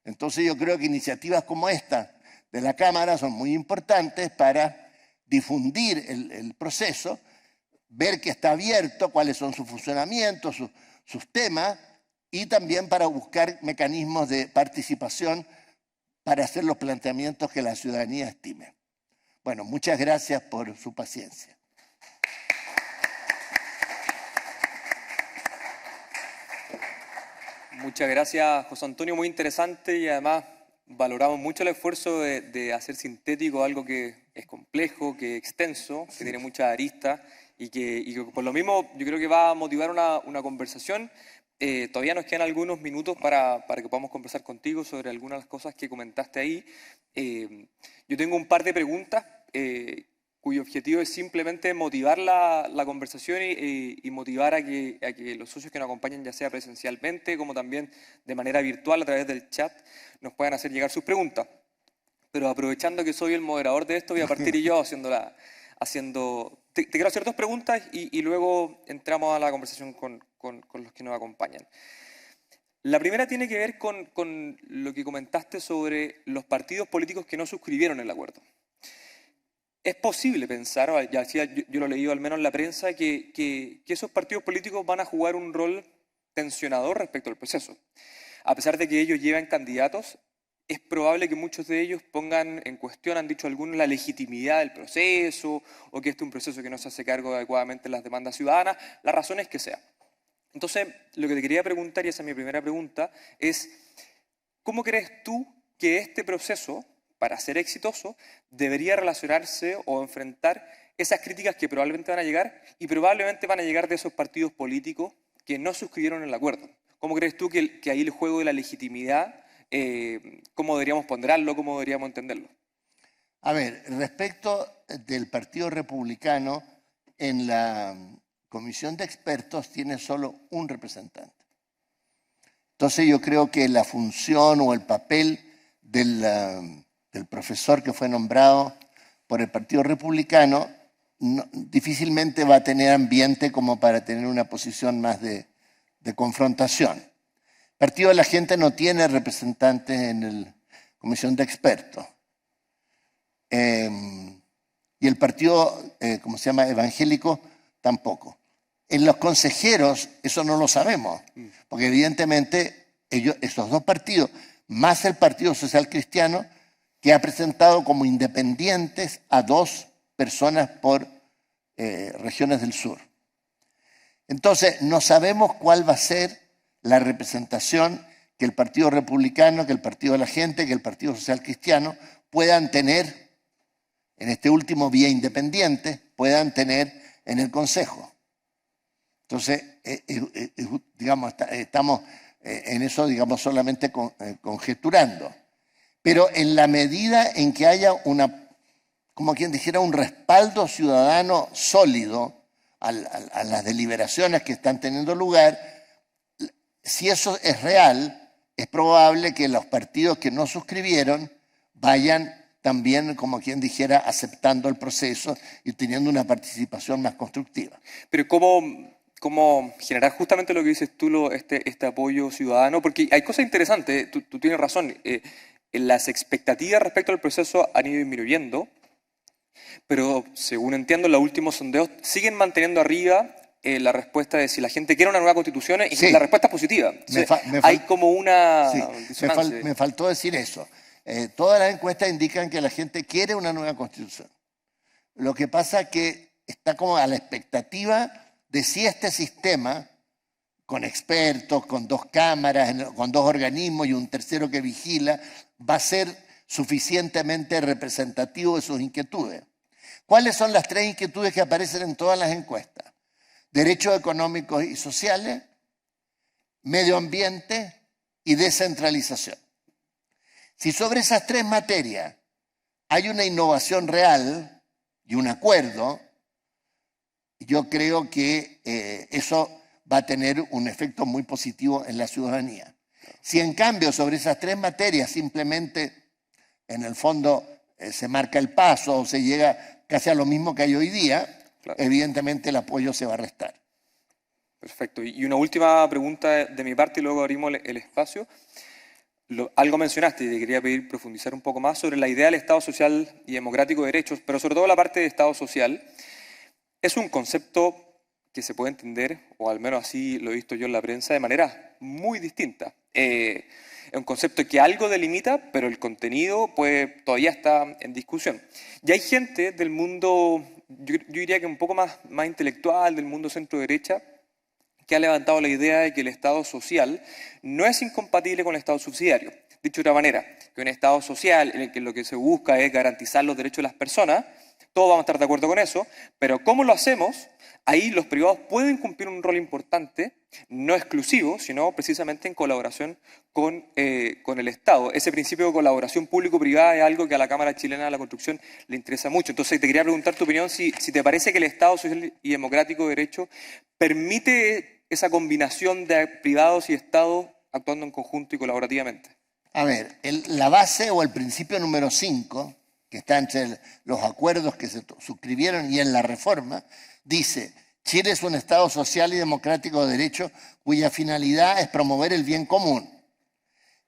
Entonces yo creo que iniciativas como esta de la Cámara son muy importantes para difundir el proceso, ver que está abierto, cuáles son sus funcionamientos, sus temas, y también para buscar mecanismos de participación para hacer los planteamientos que la ciudadanía estime. Bueno, muchas gracias por su paciencia. Muchas gracias, José Antonio, muy interesante y además valoramos mucho el esfuerzo de hacer sintético algo que es complejo, que es extenso, que tiene muchas aristas y que por lo mismo yo creo que va a motivar una conversación. Todavía nos quedan algunos minutos para que podamos conversar contigo sobre algunas de las cosas que comentaste ahí. Yo tengo un par de preguntas cuyo objetivo es simplemente motivar la conversación y motivar a que los socios que nos acompañan, ya sea presencialmente como también de manera virtual a través del chat, nos puedan hacer llegar sus preguntas. Pero aprovechando que soy el moderador de esto, voy a partir yo te quiero hacer dos preguntas y luego entramos a la conversación con los que nos acompañan. La primera tiene que ver con lo que comentaste sobre los partidos políticos que no suscribieron el acuerdo. Es posible pensar, ya decía, yo lo he leído al menos en la prensa, que esos partidos políticos van a jugar un rol tensionador respecto al proceso. A pesar de que ellos llevan candidatos, es probable que muchos de ellos pongan en cuestión, han dicho algunos, la legitimidad del proceso o que este es un proceso que no se hace cargo adecuadamente de las demandas ciudadanas, las razones que sean. Entonces, lo que te quería preguntar, y esa es mi primera pregunta, es ¿cómo crees tú que este proceso, para ser exitoso, debería relacionarse o enfrentar esas críticas que probablemente van a llegar y probablemente van a llegar de esos partidos políticos que no suscribieron el acuerdo? ¿Cómo crees tú que ahí el juego de la legitimidad, cómo deberíamos ponderarlo, cómo deberíamos entenderlo? A ver, respecto del Partido Republicano, en la comisión de expertos tiene solo un representante. Entonces yo creo que la función o el papel del profesor que fue nombrado por el Partido Republicano difícilmente va a tener ambiente como para tener una posición más de confrontación. El Partido de la Gente no tiene representantes en la comisión de expertos. Y el partido, ¿cómo se llama?, evangélico, tampoco. En los consejeros eso no lo sabemos, porque evidentemente esos dos partidos, más el Partido Social Cristiano, que ha presentado como independientes a 2 personas por regiones del sur. Entonces, no sabemos cuál va a ser la representación que el Partido Republicano, que el Partido de la Gente, que el Partido Social Cristiano puedan tener en este último vía independiente, puedan tener en el Consejo. Entonces, digamos, estamos en eso, digamos, solamente conjeturando. Pero en la medida en que haya como quien dijera, un respaldo ciudadano sólido a las deliberaciones que están teniendo lugar, si eso es real, es probable que los partidos que no suscribieron vayan también, como quien dijera, aceptando el proceso y teniendo una participación más constructiva. Pero ¿cómo generar justamente lo que dices tú, este apoyo ciudadano? Porque hay cosas interesantes, tú tienes razón, las expectativas respecto al proceso han ido disminuyendo, pero según entiendo, los últimos sondeos siguen manteniendo arriba la respuesta de si la gente quiere una nueva constitución y sí, la respuesta es positiva. Entonces, hay como una disonancia. Me faltó decir eso. Todas las encuestas indican que la gente quiere una nueva constitución. Lo que pasa es que está como a la expectativa de si este sistema, con expertos, con 2 cámaras, con 2 organismos y un tercero que vigila, va a ser suficientemente representativo de sus inquietudes. ¿Cuáles son las 3 inquietudes que aparecen en todas las encuestas? Derechos económicos y sociales, medio ambiente y descentralización. Si sobre esas 3 materias hay una innovación real y un acuerdo, yo creo que eso va a tener un efecto muy positivo en la ciudadanía. Si en cambio sobre esas 3 materias simplemente en el fondo se marca el paso o se llega casi a lo mismo que hay hoy día, claro, evidentemente el apoyo se va a restar. Perfecto. Y una última pregunta de mi parte y luego abrimos el espacio. Algo mencionaste y te quería pedir profundizar un poco más sobre la idea del Estado social y democrático de derechos, pero sobre todo la parte de Estado social. Es un concepto que se puede entender, o al menos así lo he visto yo en la prensa, de manera muy distinta. Es un concepto que algo delimita, pero el contenido pues, todavía está en discusión. Y hay gente del mundo, yo diría que un poco más intelectual, del mundo centro-derecha, que ha levantado la idea de que el Estado social no es incompatible con el Estado subsidiario. Dicho de otra manera, que un Estado social en el que lo que se busca es garantizar los derechos de las personas, todos vamos a estar de acuerdo con eso, pero ¿cómo lo hacemos? Ahí los privados pueden cumplir un rol importante, no exclusivo, sino precisamente en colaboración con el Estado. Ese principio de colaboración público-privada es algo que a la Cámara Chilena de la Construcción le interesa mucho. Entonces te quería preguntar tu opinión, si te parece que el Estado social y democrático de derecho permite esa combinación de privados y Estado actuando en conjunto y colaborativamente. A ver, la base o el principio número 5, que está entre los acuerdos que se suscribieron y en la reforma, dice: Chile es un Estado social y democrático de derecho cuya finalidad es promover el bien común,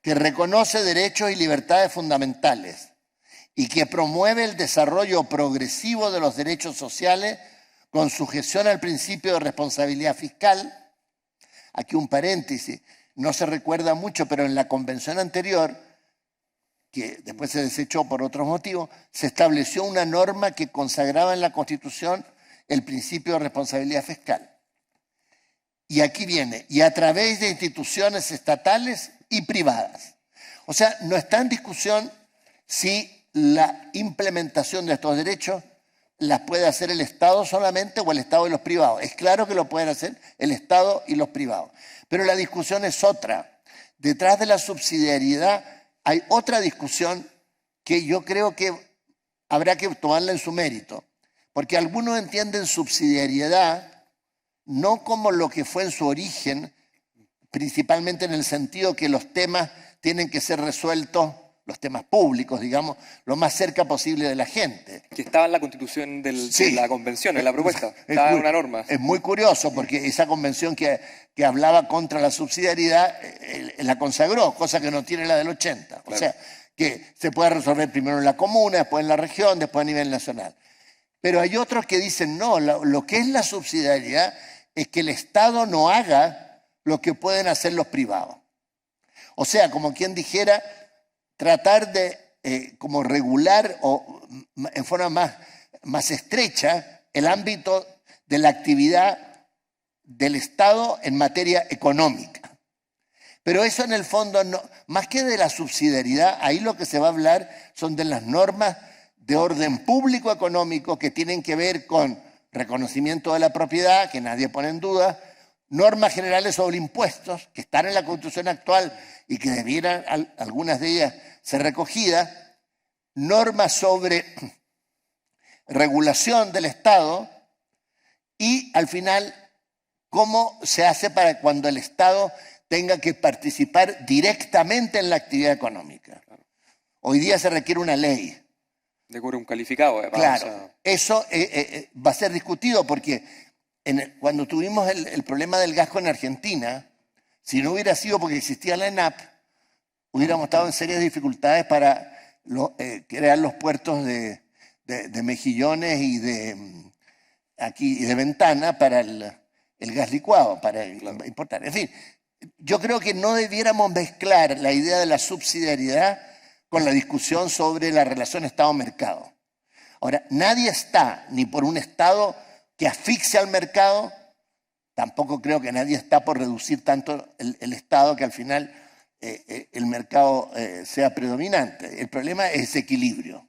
que reconoce derechos y libertades fundamentales y que promueve el desarrollo progresivo de los derechos sociales con sujeción al principio de responsabilidad fiscal. Aquí un paréntesis, no se recuerda mucho, pero en la convención anterior, que después se desechó por otros motivos, se estableció una norma que consagraba en la Constitución el principio de responsabilidad fiscal. Y aquí viene, y a través de instituciones estatales y privadas. O sea, no está en discusión si la implementación de estos derechos las puede hacer el Estado solamente o el Estado y los privados. Es claro que lo pueden hacer el Estado y los privados. Pero la discusión es otra. Detrás de la subsidiariedad hay otra discusión que yo creo que habrá que tomarla en su mérito. Porque algunos entienden subsidiariedad no como lo que fue en su origen, principalmente en el sentido que los temas tienen que ser resueltos, los temas públicos, digamos, lo más cerca posible de la gente. Que estaba en la Constitución de la Convención, en la propuesta, estaba en una norma. Es muy curioso porque esa convención que hablaba contra la subsidiariedad la consagró, cosa que no tiene la del 80. Claro. O sea, que se puede resolver primero en la comuna, después en la región, después a nivel nacional. Pero hay otros que dicen, no, lo que es la subsidiariedad es que el Estado no haga lo que pueden hacer los privados. O sea, como quien dijera, tratar de como regular o en forma más estrecha el ámbito de la actividad del Estado en materia económica. Pero eso en el fondo, no, más que de la subsidiariedad, ahí lo que se va a hablar son de las normas de orden público económico que tienen que ver con reconocimiento de la propiedad, que nadie pone en duda, normas generales sobre impuestos, que están en la Constitución actual y que debieran, algunas de ellas, ser recogidas, normas sobre regulación del Estado y, al final, cómo se hace para cuando el Estado tenga que participar directamente en la actividad económica. Hoy día se requiere una ley. De quórum calificado. Claro, eso va a ser discutido porque cuando tuvimos el problema del gasco en Argentina, si no hubiera sido porque existía la ENAP, hubiéramos estado en serias dificultades para crear los puertos de Mejillones y de Ventana para el gas licuado, para importar. En fin, yo creo que no debiéramos mezclar la idea de la subsidiariedad con la discusión sobre la relación Estado-mercado. Ahora, nadie está ni por un Estado que asfixia al mercado, tampoco creo que nadie está por reducir tanto el Estado que al final el mercado sea predominante. El problema es ese equilibrio.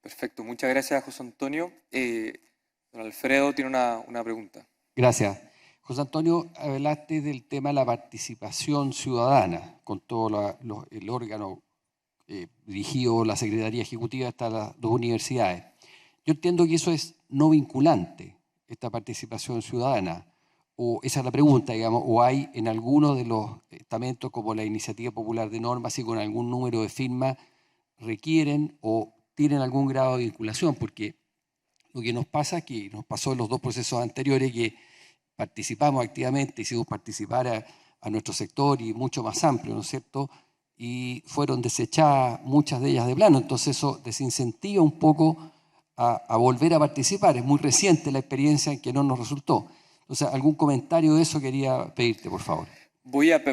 Perfecto, muchas gracias, José Antonio. Don Alfredo tiene una pregunta. Gracias. José Antonio, hablaste del tema de la participación ciudadana con todo el órgano dirigido la Secretaría Ejecutiva hasta las dos universidades. Yo entiendo que eso es no vinculante, esta participación ciudadana. O esa es la pregunta, digamos, o hay en algunos de los estamentos como la Iniciativa Popular de Normas y con algún número de firmas requieren o tienen algún grado de vinculación, porque lo que nos pasa, que nos pasó en los dos procesos anteriores, que participamos activamente, hicimos participar a nuestro sector y mucho más amplio, ¿no es cierto?, y fueron desechadas muchas de ellas de plano, entonces eso desincentiva un poco a volver a participar. Es muy reciente la experiencia en que no nos resultó. Entonces, algún comentario de eso quería pedirte, por favor. Voy a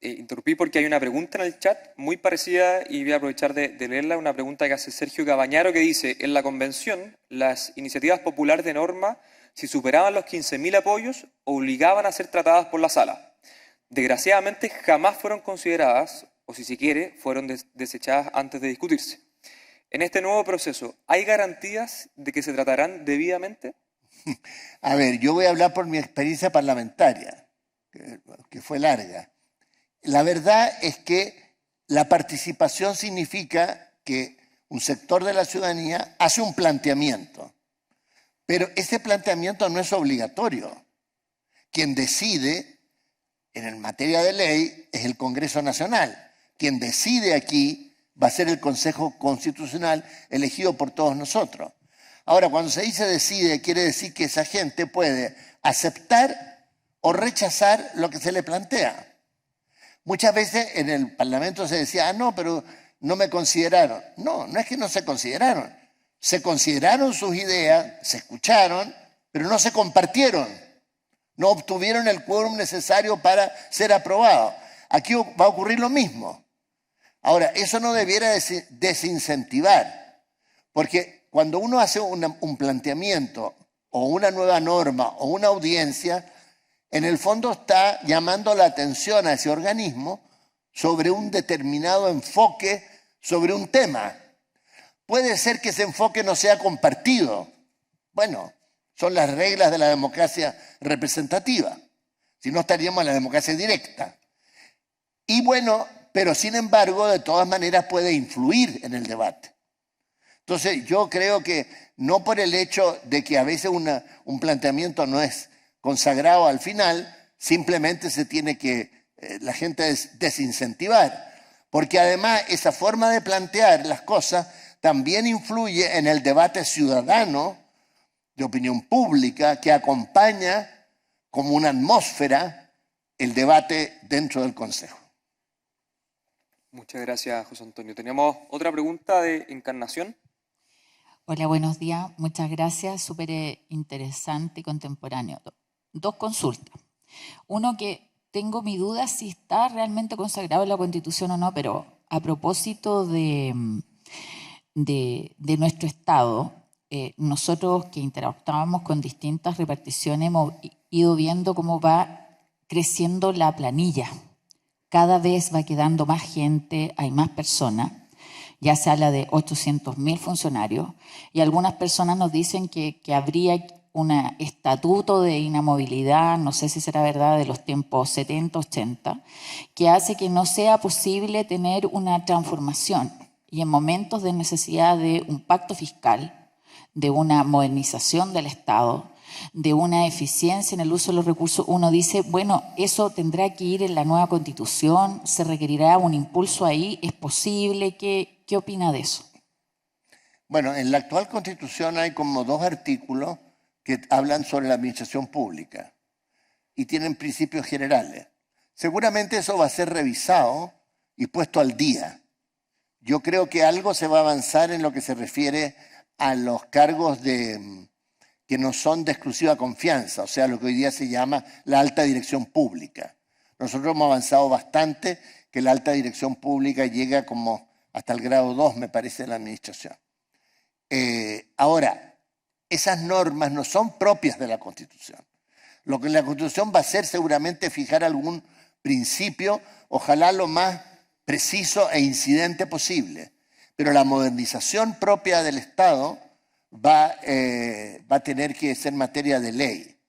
interrumpí porque hay una pregunta en el chat muy parecida y voy a aprovechar de leerla, una pregunta que hace Sergio Cabañaro que dice, en la convención, las iniciativas populares de norma, si superaban los 15.000 apoyos, obligaban a ser tratadas por la sala. Desgraciadamente jamás fueron consideradas, o si se quiere, fueron desechadas antes de discutirse. En este nuevo proceso, ¿hay garantías de que se tratarán debidamente? A ver, yo voy a hablar por mi experiencia parlamentaria, que fue larga. La verdad es que la participación significa que un sector de la ciudadanía hace un planteamiento, pero ese planteamiento no es obligatorio. Quien decide en materia de ley es el Congreso Nacional. Quien decide aquí va a ser el Consejo Constitucional elegido por todos nosotros. Ahora, cuando se dice decide, quiere decir que esa gente puede aceptar o rechazar lo que se le plantea. Muchas veces en el Parlamento se decía, no, pero no me consideraron. No, no es que no se consideraron. Se consideraron sus ideas, se escucharon, pero no se compartieron. No obtuvieron el quórum necesario para ser aprobados. Aquí va a ocurrir lo mismo. Ahora, eso no debiera desincentivar, porque cuando uno hace un planteamiento o una nueva norma o una audiencia, en el fondo está llamando la atención a ese organismo sobre un determinado enfoque, sobre un tema. Puede ser que ese enfoque no sea compartido. Bueno, son las reglas de la democracia representativa. Si no, estaríamos en la democracia directa. Y bueno, pero sin embargo, de todas maneras puede influir en el debate. Entonces, yo creo que no por el hecho de que a veces un planteamiento no es consagrado al final, simplemente se tiene que la gente desincentivar. Porque además esa forma de plantear las cosas también influye en el debate ciudadano de opinión pública que acompaña como una atmósfera el debate dentro del Consejo. Muchas gracias, José Antonio. Tenemos otra pregunta de Encarnación. Hola, buenos días. Muchas gracias. Súper interesante y contemporáneo. Dos consultas. Uno, que tengo mi duda si está realmente consagrado en la Constitución o no, pero a propósito de nuestro Estado, nosotros que interactuábamos con distintas reparticiones hemos ido viendo cómo va creciendo la planilla. Cada vez va quedando más gente, hay más personas. Ya se habla de 800.000 funcionarios y algunas personas nos dicen que habría un estatuto de inamovilidad, no sé si será verdad, de los tiempos 70, 80, que hace que no sea posible tener una transformación y en momentos de necesidad de un pacto fiscal, de una modernización del Estado, de una eficiencia en el uso de los recursos, uno dice, bueno, eso tendrá que ir en la nueva Constitución, se requerirá un impulso ahí, ¿es posible? ¿Qué opina de eso? Bueno, en la actual Constitución hay como 2 artículos que hablan sobre la administración pública y tienen principios generales. Seguramente eso va a ser revisado y puesto al día. Yo creo que algo se va a avanzar en lo que se refiere a los cargos que no son de exclusiva confianza, o sea, lo que hoy día se llama la alta dirección pública. Nosotros hemos avanzado bastante, que la alta dirección pública llega como hasta el grado 2, me parece, de la administración. Ahora, esas normas no son propias de la Constitución. Lo que la Constitución va a hacer seguramente es fijar algún principio, ojalá lo más preciso e incidente posible. Pero la modernización propia del Estado va a tener que ser materia de ley.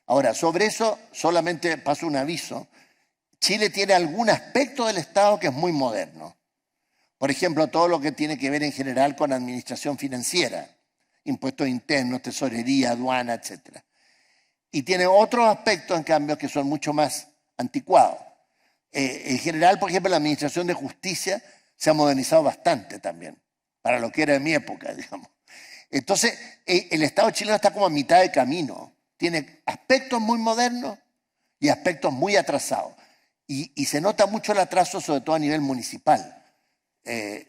Ahora, sobre eso solamente paso un aviso. Chile tiene algún aspecto del Estado que es muy moderno. Por ejemplo, todo lo que tiene que ver en general con administración financiera, impuestos internos, tesorería, aduana, etc. Y tiene otros aspectos, en cambio, que son mucho más anticuados. En general, por ejemplo, la administración de justicia se ha modernizado bastante también, para lo que era en mi época, digamos. Entonces, el Estado chileno está como a mitad de camino. Tiene aspectos muy modernos y aspectos muy atrasados. Y se nota mucho el atraso, sobre todo a nivel municipal.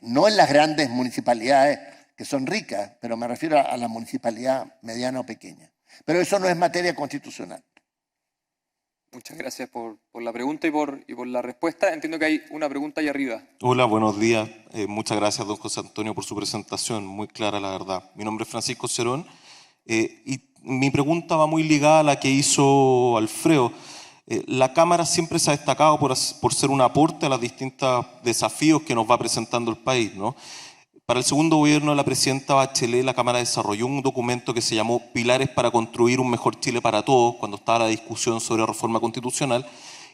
No en las grandes municipalidades que son ricas, pero me refiero a la municipalidad mediana o pequeña. Pero eso no es materia constitucional. Muchas gracias por la pregunta y por la respuesta. Entiendo que hay una pregunta ahí arriba. Hola, buenos días. Muchas gracias, don José Antonio, por su presentación. Muy clara, la verdad. Mi nombre es Francisco Cerón y mi pregunta va muy ligada a la que hizo Alfredo. La Cámara siempre se ha destacado por ser un aporte a los distintos desafíos que nos va presentando el país, ¿no? Para el segundo gobierno de la presidenta Bachelet, la Cámara desarrolló un documento que se llamó Pilares para construir un mejor Chile para todos, cuando estaba la discusión sobre reforma constitucional.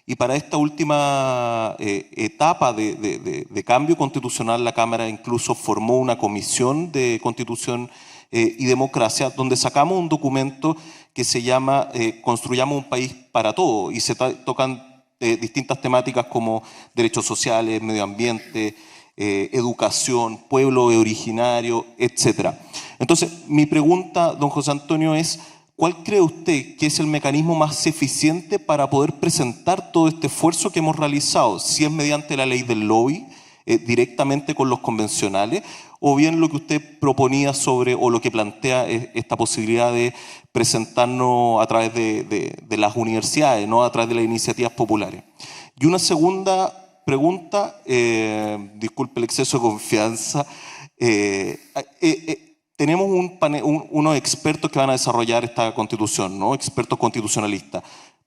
Y para esta última etapa de cambio constitucional, la Cámara incluso formó una comisión de Constitución y Democracia, donde sacamos un documento que se llama Construyamos un país para todos, y se tocan distintas temáticas como derechos sociales, medio ambiente, educación, pueblo originario, etc. Entonces, mi pregunta, don José Antonio, es: ¿cuál cree usted que es el mecanismo más eficiente para poder presentar todo este esfuerzo que hemos realizado? Si es mediante la ley del lobby, directamente con los convencionales, o bien lo que usted proponía sobre, o lo que plantea esta posibilidad de presentarnos a través de las universidades, ¿no? A través de las iniciativas populares. Y una segunda pregunta, disculpe el exceso de confianza, tenemos unos expertos que van a desarrollar esta constitución, ¿no? Expertos constitucionalistas.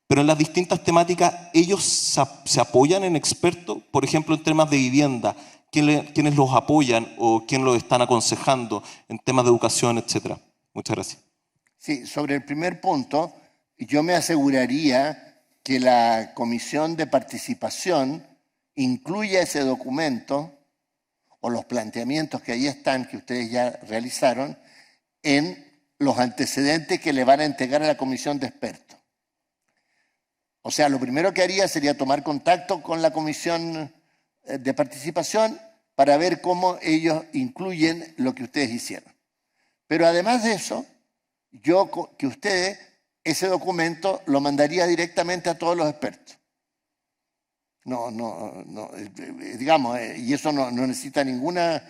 Pero en las distintas temáticas, ¿ellos se apoyan en expertos? Por ejemplo, en temas de vivienda, ¿quiénes los apoyan o quién los están aconsejando en temas de educación, etcétera? Muchas gracias. Sí, sobre el primer punto, yo me aseguraría que la Comisión de Participación incluya ese documento o los planteamientos que ahí están, que ustedes ya realizaron, en los antecedentes que le van a entregar a la comisión de expertos. O sea, lo primero que haría sería tomar contacto con la comisión de participación para ver cómo ellos incluyen lo que ustedes hicieron. Pero además de eso, que ustedes ese documento lo mandaría directamente a todos los expertos. Digamos, y eso no necesita ninguna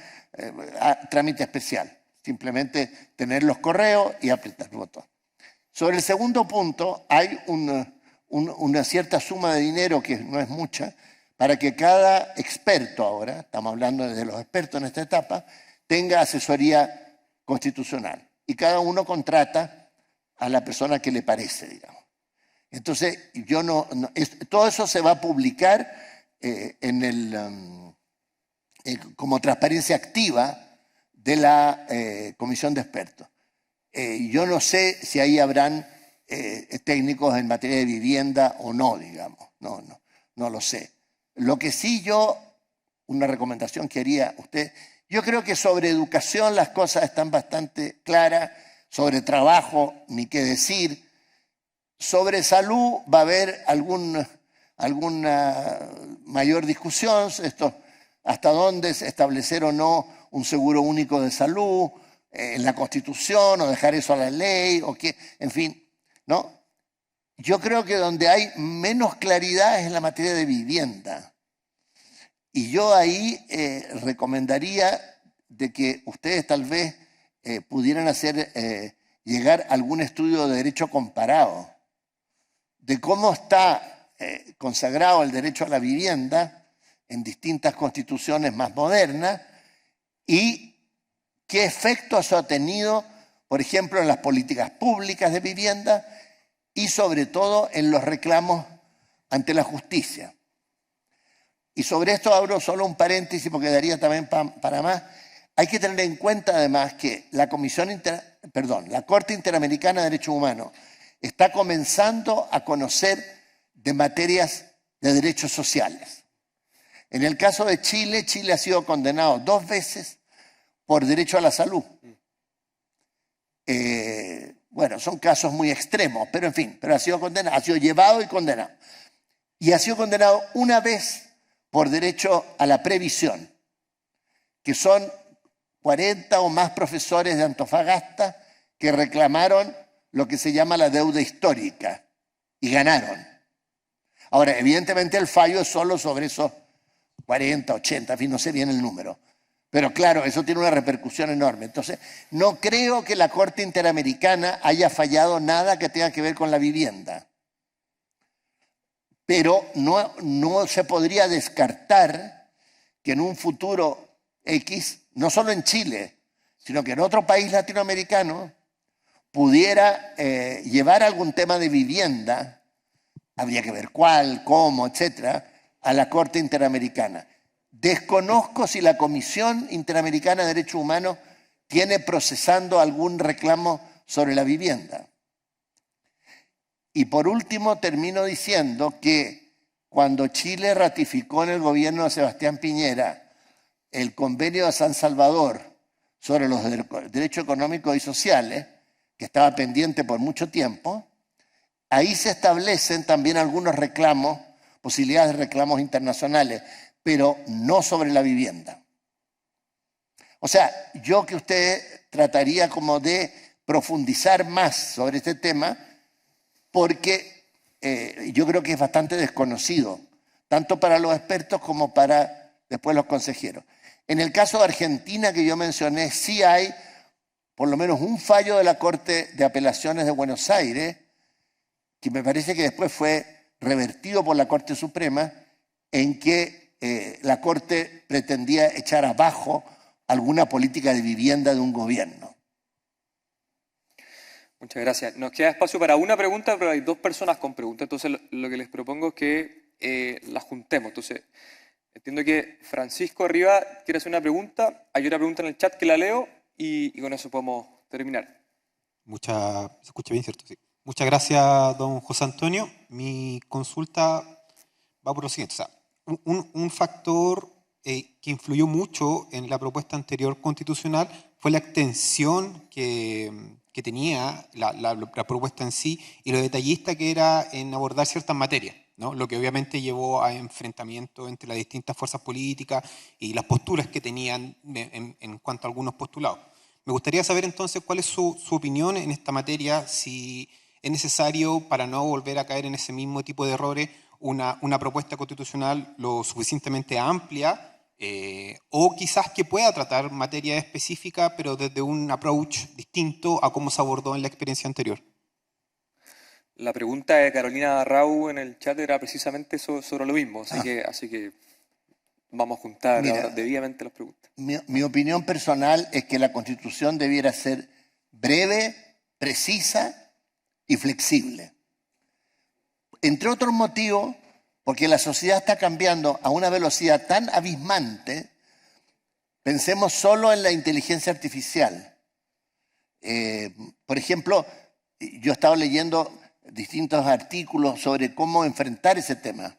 trámite especial. Simplemente tener los correos y apretar el botón. Sobre el segundo punto, hay una cierta suma de dinero, que no es mucha, para que cada experto ahora, estamos hablando de los expertos en esta etapa, tenga asesoría constitucional. Y cada uno contrata a la persona que le parece, digamos. Entonces, todo eso se va a publicar como transparencia activa de la comisión de expertos. Yo no sé si ahí habrán técnicos en materia de vivienda o no, digamos. No lo sé. Lo que sí una recomendación que haría usted, yo creo que sobre educación las cosas están bastante claras, sobre trabajo ni qué decir. Sobre salud va a haber alguna mayor discusión, hasta dónde establecer o no un seguro único de salud en la Constitución, o dejar eso a la ley, o qué, en fin, ¿no? Yo creo que donde hay menos claridad es en la materia de vivienda. Y yo ahí recomendaría de que ustedes tal vez pudieran llegar a algún estudio de derecho comparado, de cómo está consagrado el derecho a la vivienda en distintas constituciones más modernas y qué efecto eso ha tenido, por ejemplo, en las políticas públicas de vivienda y sobre todo en los reclamos ante la justicia. Y sobre esto abro solo un paréntesis porque daría también para más. Hay que tener en cuenta además que la Corte Interamericana de Derechos Humanos está comenzando a conocer de materias de derechos sociales. En el caso de Chile, Chile ha sido condenado 2 veces por derecho a la salud. Bueno, son casos muy extremos, pero en fin, pero ha sido condenado, ha sido llevado y condenado. Y ha sido condenado una vez por derecho a la previsión, que son 40 o más profesores de Antofagasta que reclamaron lo que se llama la deuda histórica, y ganaron. Ahora, evidentemente el fallo es solo sobre esos 40, 80, en fin, no sé bien el número. Pero claro, eso tiene una repercusión enorme. Entonces, no creo que la Corte Interamericana haya fallado nada que tenga que ver con la vivienda. pero no se podría descartar que en un futuro X, no solo en Chile, sino que en otro país latinoamericano, pudiera llevar algún tema de vivienda, habría que ver cuál, cómo, etcétera, a la Corte Interamericana. Desconozco si la Comisión Interamericana de Derechos Humanos tiene procesando algún reclamo sobre la vivienda. Y por último termino diciendo que cuando Chile ratificó en el gobierno de Sebastián Piñera el convenio de San Salvador sobre los derechos económicos y sociales, que estaba pendiente por mucho tiempo, ahí se establecen también algunos reclamos, posibilidades de reclamos internacionales, pero no sobre la vivienda. O sea, yo que usted trataría como de profundizar más sobre este tema, porque yo creo que es bastante desconocido, tanto para los expertos como para después los consejeros. En el caso de Argentina que yo mencioné, sí hay por lo menos un fallo de la Corte de Apelaciones de Buenos Aires, que me parece que después fue revertido por la Corte Suprema, en que la Corte pretendía echar abajo alguna política de vivienda de un gobierno. Muchas gracias. Nos queda espacio para una pregunta, pero hay dos personas con preguntas. Entonces, lo que les propongo es que las juntemos. Entonces, entiendo que Francisco arriba quiere hacer una pregunta. Hay una pregunta en el chat que la leo y con eso podemos terminar. ¿Se escucha bien, cierto? Sí. Muchas gracias, don José Antonio. Mi consulta va por lo siguiente. O sea, un factor que influyó mucho en la propuesta anterior constitucional fue la extensión que tenía la propuesta en sí y lo detallista que era en abordar ciertas materias, ¿no? Lo que obviamente llevó a enfrentamientos entre las distintas fuerzas políticas y las posturas que tenían en cuanto a algunos postulados. Me gustaría saber entonces cuál es su opinión en esta materia, si es necesario, para no volver a caer en ese mismo tipo de errores, una propuesta constitucional lo suficientemente amplia, o quizás que pueda tratar materia específica, pero desde un approach distinto a cómo se abordó en la experiencia anterior. La pregunta de Carolina Rau en el chat era precisamente sobre lo mismo, así que vamos a juntar debidamente las preguntas. Mi opinión personal es que la Constitución debiera ser breve, precisa y flexible. Entre otros motivos, porque la sociedad está cambiando a una velocidad tan abismante. Pensemos solo en la inteligencia artificial. Por ejemplo, yo he estado leyendo distintos artículos sobre cómo enfrentar ese tema.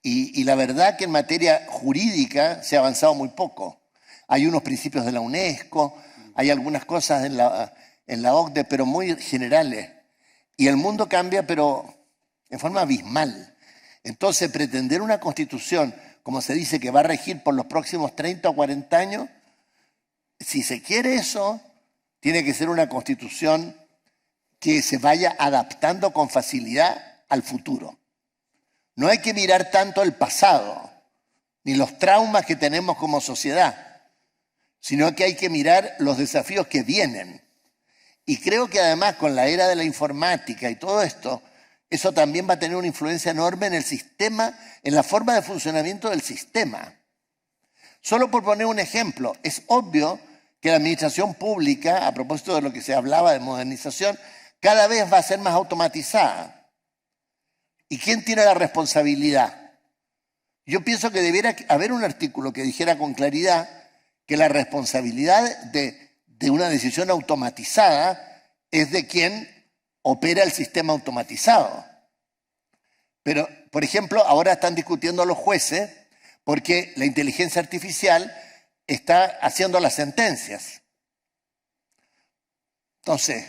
Y la verdad que en materia jurídica se ha avanzado muy poco. Hay unos principios de la UNESCO, hay algunas cosas en la OCDE, pero muy generales. Y el mundo cambia, pero en forma abismal. Entonces, pretender una constitución, como se dice, que va a regir por los próximos 30 o 40 años, si se quiere eso, tiene que ser una constitución que se vaya adaptando con facilidad al futuro. No hay que mirar tanto el pasado, ni los traumas que tenemos como sociedad, sino que hay que mirar los desafíos que vienen. Y creo que además con la era de la informática y todo esto, eso también va a tener una influencia enorme en el sistema, en la forma de funcionamiento del sistema. Solo por poner un ejemplo, es obvio que la administración pública, a propósito de lo que se hablaba de modernización, cada vez va a ser más automatizada. ¿Y quién tiene la responsabilidad? Yo pienso que debiera haber un artículo que dijera con claridad que la responsabilidad de una decisión automatizada es de quien opera el sistema automatizado. Pero, por ejemplo, ahora están discutiendo los jueces porque la inteligencia artificial está haciendo las sentencias. Entonces,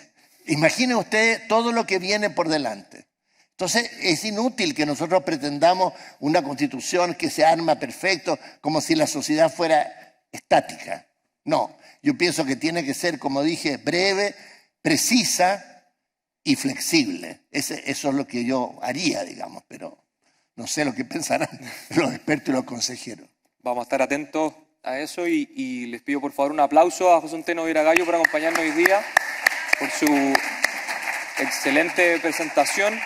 imagine usted todo lo que viene por delante. Entonces, es inútil que nosotros pretendamos una constitución que se arma perfecto, como si la sociedad fuera estática. No, yo pienso que tiene que ser, como dije, breve, precisa y flexible. Eso es lo que yo haría, digamos, pero no sé lo que pensarán los expertos y los consejeros. Vamos a estar atentos a eso y les pido por favor un aplauso a José Antonio Viragallo por acompañarnos hoy día, por su excelente presentación.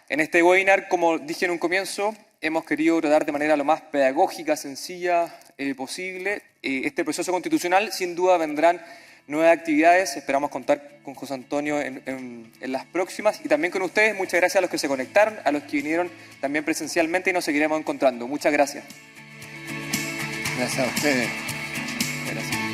En este webinar, como dije en un comienzo, hemos querido tratar de manera lo más pedagógica, sencilla posible este proceso constitucional. Sin duda vendrán nuevas actividades, esperamos contar con José Antonio en las próximas y también con ustedes. Muchas gracias a los que se conectaron, a los que vinieron también presencialmente y nos seguiremos encontrando. Muchas gracias. Gracias a ustedes. Gracias.